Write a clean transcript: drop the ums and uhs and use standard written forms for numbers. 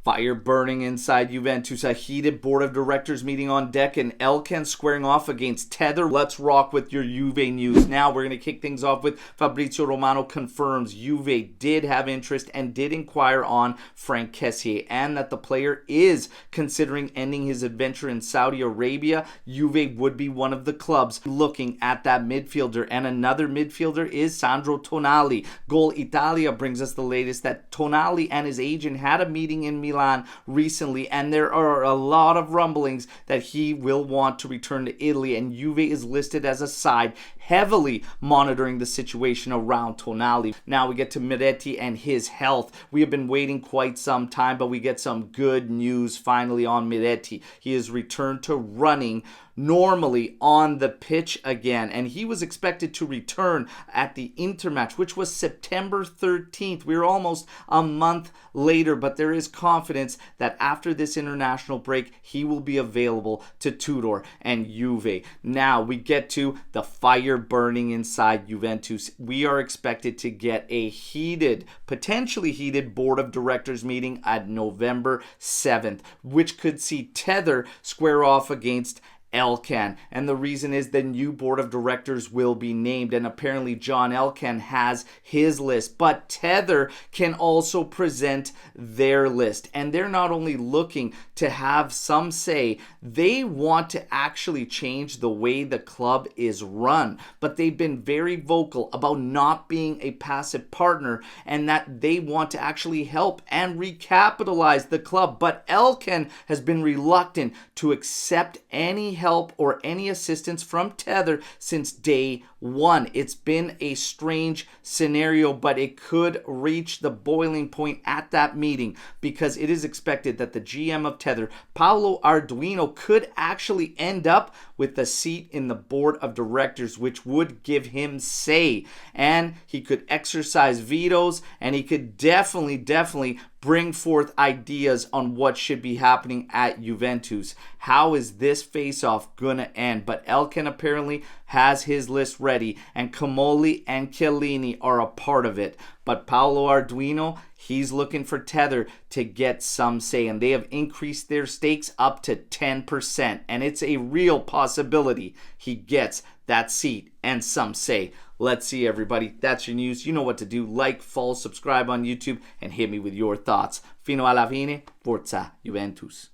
Fire burning inside Juventus. A heated board of directors meeting on deck, and Elkann squaring off against Tether. Let's rock with your Juve news. Now we're going to kick things off with Fabrizio Romano confirms Juve did have interest and did inquire on Franck Kessié, and that the player is considering ending his adventure in Saudi Arabia. Juve would be one of the clubs looking at that midfielder, and another midfielder is Sandro Tonali. Goal Italia brings us the latest that Tonali and his agent had a meeting in Milan recently, and there are a lot of rumblings that he will want to return to Italy, and Juve is listed as a side heavily monitoring the situation around Tonali. Now we get to Miretti and his health. We have been waiting quite some time, but we get some good news finally on Miretti. He has returned to running normally on the pitch again, and he was expected to return at the Inter match, which was September 13th. We're almost a month later, but there is confidence that after this international break, he will be available to Tudor and Juve. Now we get to the fire burning inside Juventus. We are expected to get a heated, potentially heated board of directors meeting at November 7th, which could see Tether square off against Elkann, and the reason is the new board of directors will be named, and apparently John Elkann has his list, but Tether can also present their list, and they're not only looking to have some say, they want to actually change the way the club is run, but they've been very vocal about not being a passive partner and that they want to actually help and recapitalize the club, but Elkann has been reluctant to accept any help or any assistance from Tether since day one. It's been a strange scenario, but it could reach the boiling point at that meeting because it is expected that the GM of Tether, Paolo Arduino, could actually end up with a seat in the board of directors, which would give him say, and he could exercise vetoes, and he could definitely bring forth ideas on what should be happening at Juventus. How is this face-off gonna end? But Elkann apparently has his list ready, and Comoli and Chiellini are a part of it. But Paolo Arduino, he's looking for Tether to get some say, and they have increased their stakes up to 10%, and it's a real possibility he gets that seat and some say. Let's see, everybody. That's your news. You know what to do. Like, follow, subscribe on YouTube, and hit me with your thoughts. Fino alla fine, Forza Juventus.